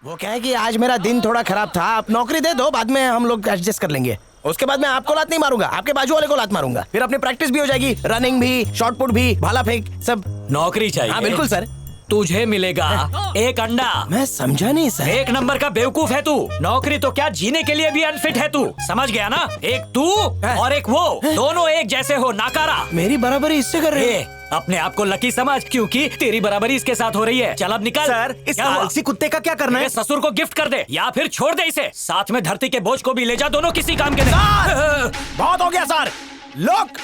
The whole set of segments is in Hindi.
वो क्या है कि आज मेरा दिन थोड़ा खराब था। आप नौकरी दे दो, बाद में हम लोग एडजस्ट कर लेंगे। उसके बाद मैं आपको लात नहीं मारूंगा, आपके बाजू वाले को लात मारूंगा। फिर अपनी प्रैक्टिस भी हो जाएगी, रनिंग भी, शॉट पुट भी, भाला फेंक सब। नौकरी चाहिए? हाँ बिल्कुल सर। तुझे मिलेगा एक अंडा। मैं समझा नहीं सर। एक नंबर का बेवकूफ है तू। नौकरी तो क्या, जीने के लिए भी अनफिट है तू, समझ गया ना? एक तू और एक वो, दोनों एक जैसे हो, नाकारा। मेरी बराबरी इससे कर रहे हैं। अपने आप को लकी समझ, क्योंकि तेरी बराबरी इसके साथ हो रही है। चल अब निकल। सर, इस आलसी कुत्ते का क्या करना है? ससुर को गिफ्ट कर दे या फिर छोड़ दे इसे। साथ में धरती के बोझ को भी ले जा, दोनों किसी काम के नहीं। बहुत हो गया सर। लोग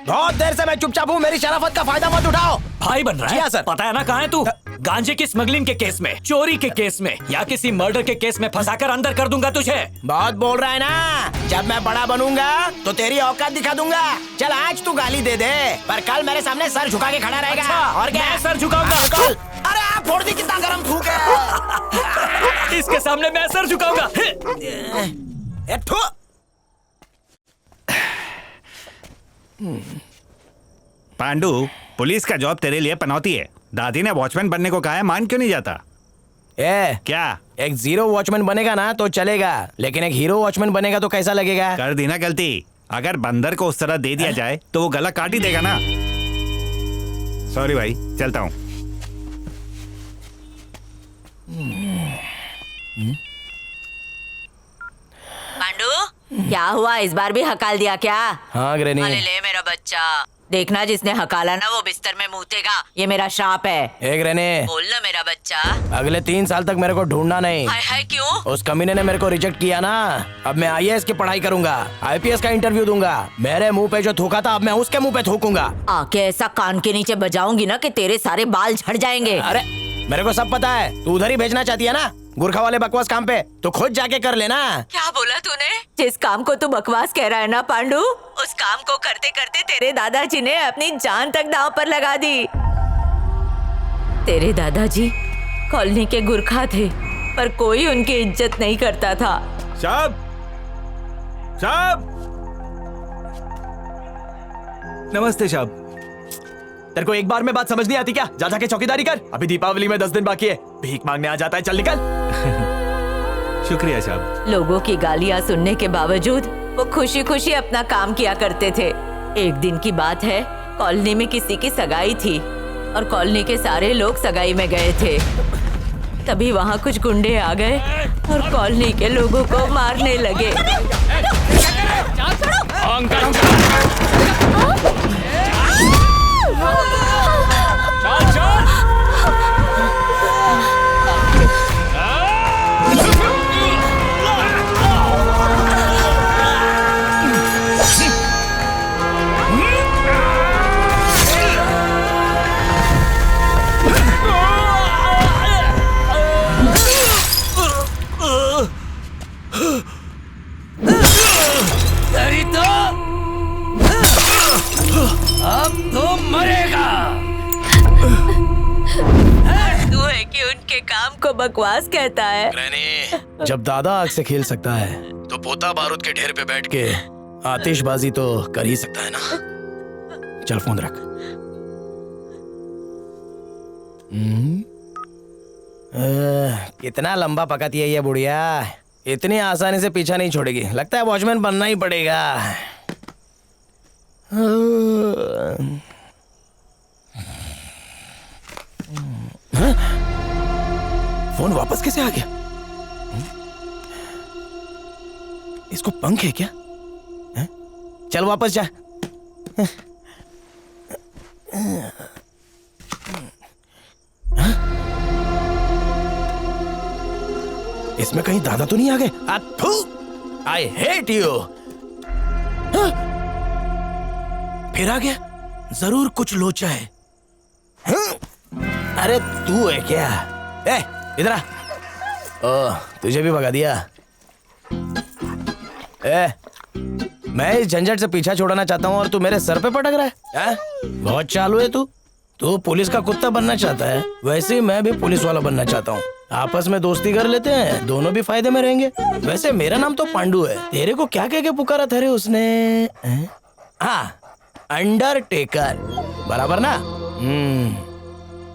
बहुत देर से मैं चुपचाप हूँ, मेरी शराफत का फायदा मत उठाओ। भाई बन रहा है? सर। पता है ना कहाँ है तू? गांजे की स्मगलिंग के केस में, चोरी के केस में या किसी मर्डर के केस में फंसाकर अंदर कर दूंगा तुझे। बहुत बोल रहा है ना। जब मैं बड़ा बनूंगा तो तेरी औकात दिखा दूंगा। चल आज तू गाली दे दे, पर कल मेरे सामने सर झुका के खड़ा रहेगा। अच्छा, और क्या? मैं सर झुकाऊंगा। अरे आप फोड़ दी, कितना गरम थूक है। इसके सामने मैं सर झुकाऊंगा। पांडु, पुलिस का जॉब तेरे लिए पनौती है। दादी ने वॉचमैन बनने को कहा है, मान क्यों नहीं जाता? क्या? एक जीरो वॉचमैन बनेगा ना तो चलेगा, लेकिन एक हीरो वॉचमैन बनेगा तो कैसा लगेगा? कर दी ना गलती। अगर बंदर को उस तरह दे दिया जाए तो वो गला काट ही देगा ना। सॉरी भाई, चलता हूँ। पांडु, क्या हुआ? इस बार भी हकाल दिया क्या? हाँ ग्रैनी। अरे ले मेरा बच्चा, देखना जिसने हकाला ना वो बिस्तर में मूतेगा। ये मेरा श्राप है। ग्रैनी, बोल ना मेरा बच्चा। अगले 3 साल तक मेरे को ढूंढना नहीं। हाय हाय, क्यों? उस कमीने ने मेरे को रिजेक्ट किया ना। अब मैं IAS की पढ़ाई करूंगा, IPS का इंटरव्यू दूंगा। मेरे मुंह पे जो थूका था, अब मैं उसके मुंह पे थूकूंगा। आके ऐसा कान के नीचे बजाऊंगी ना कि तेरे सारे बाल झड़ जाएंगे। अरे मेरे को सब पता है, तू उधर ही भेजना चाहती है ना गुरखा वाले बकवास काम पे, तो खुद जाके कर लेना। क्या बोला तूने? जिस काम को तू बकवास कह रहा है ना पांडु, उस काम को करते करते तेरे दादाजी ने अपनी जान तक दांव पर लगा दी। तेरे दादाजी कॉलोनी के गुरखा थे, पर कोई उनकी इज्जत नहीं करता था। साहब, साहब, नमस्ते साहब। तेरे को एक बार में बात समझ नहीं आती क्या? जा जाके चौकीदारी कर। अभी दीपावली में 10 दिन बाकी है। भीख मांगने आ जाता है, चल निकल। शुक्रिया साहब। लोगों की गालियां सुनने के बावजूद वो खुशी खुशी अपना काम किया करते थे। एक दिन की बात है, कॉलोनी में किसी की सगाई थी और कॉलोनी के सारे लोग सगाई में गए थे। तभी वहाँ कुछ गुंडे आ गए और कॉलोनी के लोगों को मारने लगे। अब तो मरेगा। तू है कि उनके काम को बकवास कहता है। ग्रैनी, जब दादा आग से खेल सकता है तो पोता बारूद के ढेर पे बैठ के आतिशबाजी तो कर ही सकता है ना। चल फोन रख। कितना लंबा पकाती है ये बुढ़िया, इतनी आसानी से पीछा नहीं छोड़ेगी। लगता है वॉचमैन बनना ही पड़ेगा। फोन वापस कैसे आ गया? इसको पंख है क्या? चल वापस जा। इसमें कहीं दादा तो नहीं आ गए? I hate you. फिर आ गया, जरूर कुछ लोचा है। अरे तू है क्या? इधर आ। ओह, तुझे भी भगा दिया। मैं इस झंझट से पीछा छोड़ना चाहता हूँ और तू मेरे सर पे पटक रहा है? बहुत चालू है तू। तू पुलिस का कुत्ता बनना चाहता है, वैसे ही मैं भी पुलिस वाला बनना चाहता हूँ। आपस में दोस्ती कर लेते हैं, दोनों भी फायदे में रहेंगे। वैसे मेरा नाम तो पांडु है। तेरे को क्या कह के पुकारा था रे उसने? हाँ, अंडरटेकर, बराबर ना?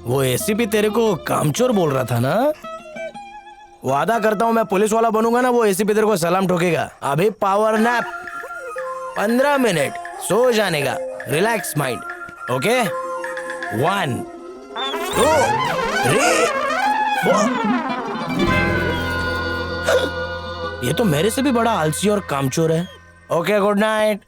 वो ACP तेरे को कामचोर बोल रहा था ना? वादा करता हूँ मैं पुलिस वाला बनूंगा ना, वो एसीपी तेरे को सलाम ठोकेगा। अभी पावर नैप 15 मिनट, सो जाने का, रिलैक्स माइंड। ओके 1 2 3 4। ये तो मेरे से भी बड़ा आलसी और कामचोर है। Okay good night.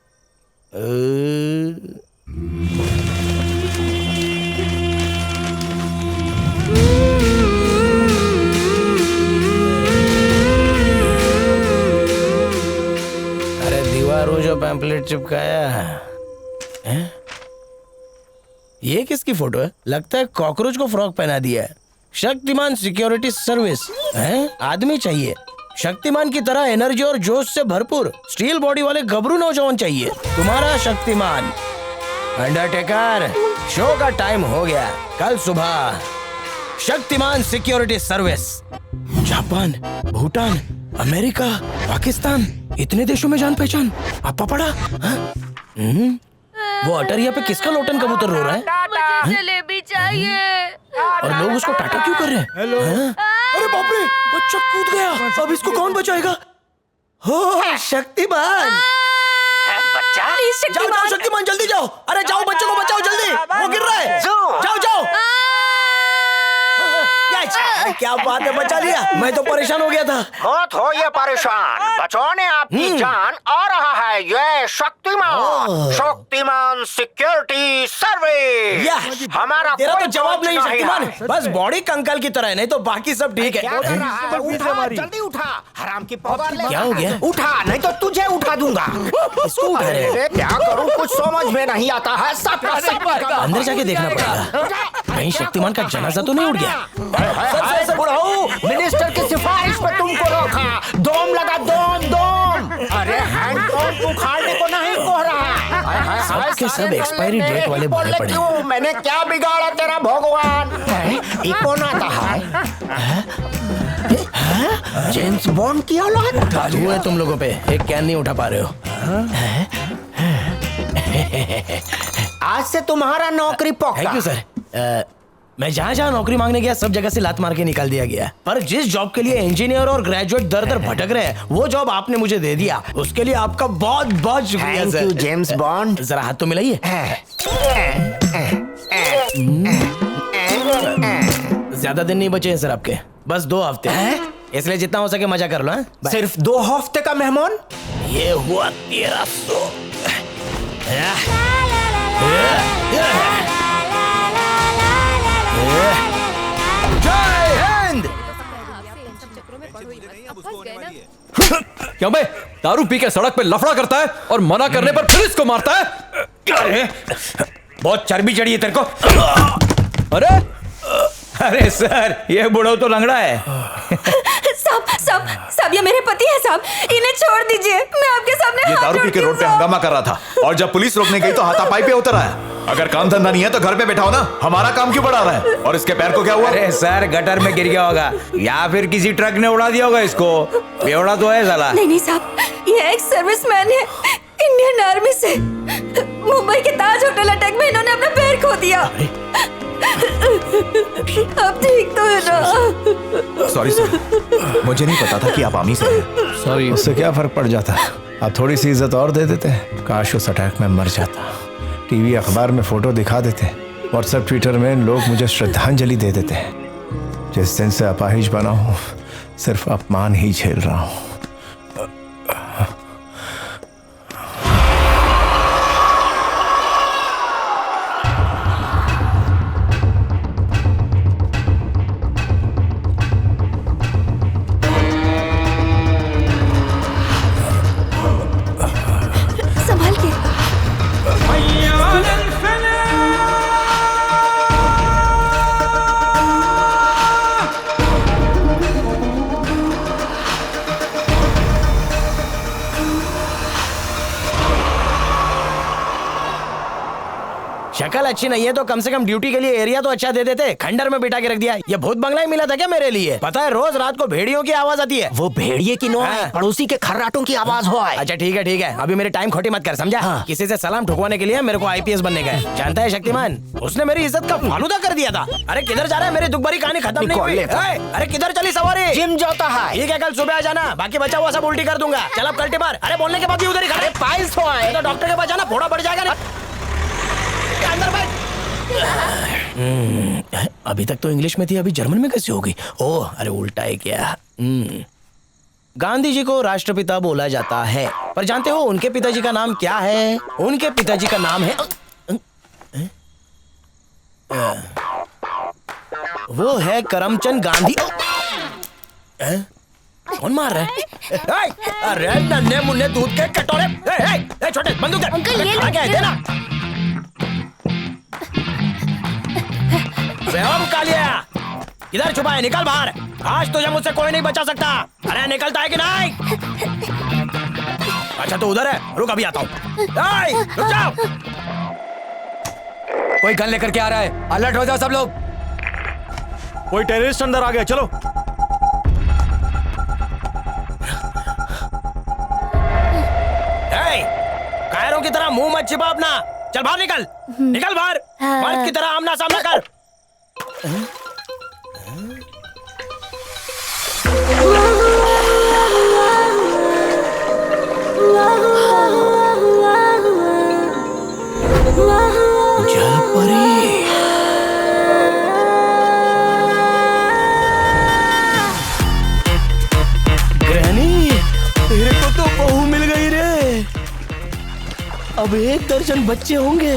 अरे दीवारों जो पैम्पलेट चिपकाया है? ये किसकी फोटो है? लगता है कॉकरोच को फ्रॉक पहना दिया है। शक्तिमान सिक्योरिटी सर्विस है? आदमी चाहिए शक्तिमान की तरह एनर्जी और जोश से भरपूर, स्टील बॉडी वाले गबरू नौजवान चाहिए। तुम्हारा शक्तिमान। अंडरटेकर, शो का टाइम हो गया। कल सुबह Shaktimaan security service. Japan, Bhutan, America, Pakistan, इतने देशों में जान पहचान। आपा पड़ा? वो अटरिया पे किसका लोटन कबूतर रो रहा है? मुझे जलेबी चाहिए। और लोग उसको टाटा क्यों कर रहे हैं? हेलो। अरे बाप रे, बच्चा कूद गया। अब इसको कौन बचाएगा? हो शक्तिमान। बच्चा जाओ जाओ शक्तिमान, जल्दी जाओ। अरे जाओ, बच्चों को बचाओ जल्दी, वो गिर रहा है। जाओ जाओ। क्या बात है, बचा लिया। मैं तो परेशान हो गया था। मत हो ये परेशान, बचाने आपकी जान आ रहा है ये शक्तिमान। Shaktimaan security service. हमारा तेरा कोई तो जवाब नहीं है। शक्तिमान, बस बॉडी कंकाल की तरह है, नहीं तो बाकी सब ठीक है। क्या कर रहा है? उठा, जल्दी उठा, हराम की पौधा ले। क्या हो गया? उठा, नहीं तो तुझे उठा दूंगा। इसको उठा रहे हैं? अरे क्या करूं, कुछ समझ में नहीं आता है। सब अंदर जाके देखना पड़ेगा, कहीं शक्तिमान का जनाजा तो नहीं उड़ गया। मिनिस्टर की सिफारिश पर तुमको रोका। दोम लगा, दोम। अरे हैंड पंप उखाड़ने को नहीं कह रहा। सब के सब एक्सपायरी डेट वाले भरे पड़े हैं। मैंने क्या बिगाड़ा तेरा भगवान? कौन आता है? जेम्स बॉन्ड की औलाद। काबू है तुम लोगों पे, एक कैन नहीं उठा पा रहे हो। आज से तुम्हारा नौकरी पक्का। Thank you sir. मैं जहाँ जहाँ नौकरी मांगने गया सब जगह से लात मार के निकाल दिया गया, पर जिस जॉब के लिए इंजीनियर और ग्रेजुएट दर दर भटक रहे हैं, वो जॉब आपने मुझे दे दिया। उसके लिए आपका बहुत बहुत शुक्रिया थैंक यू जेम्स बॉन्ड। जरा हाथ तो मिलाइए। ज्यादा दिन नहीं बचे हैं सर आपके, बस 2 हफ्ते, इसलिए जितना हो सके मजा कर लो। सिर्फ 2 हफ्ते का मेहमान? ये हुआ 1300। जय हिंद। क्यों बे, दारू पी के सड़क पे लफड़ा करता है और मना करने पर फिर इसको मारता है? अरे बहुत चर्बी चढ़ी है तेरे को। अरे अरे सर, ये बुढ़ो तो लंगड़ा है। साहब ये मेरे पति हैं साहब, इन्हें छोड़ दीजिए। मैं आपके सामने ये हाथ दारू पी के जोड़ती हूँ, रोड पे साहब। हंगामा कर रहा था और जब पुलिस रोकने गई तो हाथापाई पे उतर आया। अगर काम धंधा नहीं है तो घर पे बैठा हो ना, हमारा काम क्यों बढ़ा रहा है? और इसके पैर को क्या हुआ? अरे सर, गटर में गिर गया होगा या फिर किसी ट्रक ने उड़ा दिया होगा इसको। बेवड़ा तो है साला। नहीं साहब, ये एक सर्विसमैन है इंडियन आर्मी से। मुंबई के ताज होटल अटैक में इन्होंने अपना पैर खो दिया। अब ठीक तो है ना? सॉरी सर, मुझे नहीं पता था कि आप आर्मी से हैं। सॉरी। उससे क्या फर्क पड़ जाता? आप थोड़ी सी इज्जत और दे देते। काश उस अटैक में मर जाता। टीवी अखबार में फोटो दिखा देते, व्हाट्सएप ट्विटर में लोग मुझे श्रद्धांजलि दे देते। जिस दिन से अपाहिज बना हूँ सिर्फ अपमान ही झेल रहा हूँ। संभाल के। अकल अच्छी नहीं है तो कम से कम ड्यूटी के लिए एरिया तो अच्छा दे देते। खंडर में बिठा के रख दिया। ये भूत बंगला ही मिला था क्या मेरे लिए? पता है रोज रात को भेड़ियों की आवाज आती है। वो भेड़िए की नो है, पड़ोसी के खर्राटों की आवाज हो। अच्छा ठीक है, अभी मेरे टाइम खोटी मत कर, समझा? किसी से सलाम ठुकवाने के लिए मेरे को आईपीएस बनने का है। जानता है शक्तिमान, उसने मेरी इज्जत का फालूदा कर दिया था। अरे किधर जा रहा है? मेरी दुख भरी कहानी खत्म नहीं हुई। अरे किधर चली सवारी? जिम जाता है। ठीक है, कल सुबह आ जाना, बाकी बचा हुआ सब उल्टी कर दूंगा। चल अब कल्टी पर। अरे बोलने के बाद भी उधर ही खड़े। पाइल्स हो आए तो डॉक्टर के पास जाना, फोड़ा बढ़ जाएगा ना। अंदर बैठ। अभी तक तो इंग्लिश में थी, अभी जर्मन में कैसे होगी? ओह, अरे उल्टा है क्या? गांधी जी को राष्ट्रपिता बोला जाता है, पर जानते हो उनके पिताजी का नाम क्या है? उनके पिताजी का नाम है वो है करमचंद गांधी। कौन मार रहा है? अरे नन्हे मुन्ने दूध के कटोरे। छोटे बंदूक दे। अंकल, ये लो। क्या है? देना। ओम कालिया, किधर छुपा है? निकल बाहर। आज तुझे मुझसे कोई नहीं बचा सकता। अरे निकलता है कि नहीं? अच्छा तो उधर है, रुक अभी आता हूँ। रुक जाओ। कोई गन लेकर के आ रहा है, अलर्ट हो जाओ सब लोग। कोई टेररिस्ट अंदर आ गया, चलो। कायरों की तरह मुंह मत छिपा अपना। चल बाहर निकल। निकल बाहर। मर्द की तरह आमना सामना कर। जल परी। ग्रहणी, तेरे को तो बहू मिल गई रे। अब 1 दर्जन बच्चे होंगे।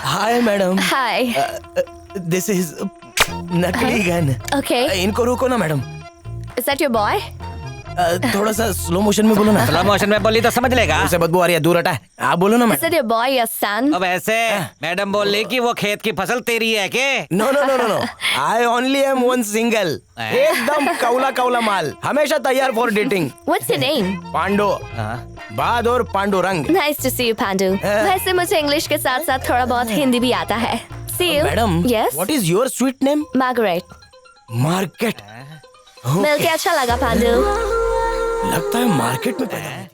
Hi madam. Hi. This is नकली गन। ओके। इनको रोको ना madam. Is that your boy? थोड़ा सा स्लो मोशन में बोलो ना। स्लो मोशन में बोली तो समझ लेगा। उसे बदबू आ रही है, दूर हटा। आप बोलो ना is madam. That your boy your son? अब ऐसे मैडम बोल रही कि वो खेत की फसल तेरी है के? No no no no no, I only am one single. एकदम कौला कौला माल, हमेशा तैयार for dating. What's your name? Pando. Bahadur Pandurang. Nice to see you, Pandu. वैसे मुझे इंग्लिश के साथ साथ थोड़ा बहुत हिंदी भी आता है। See you. Madam, Yes. What is your sweet name? Margaret. Market. मिलके अच्छा लगा, पांडु। लगता है मार्केट में पैदा हुई थी।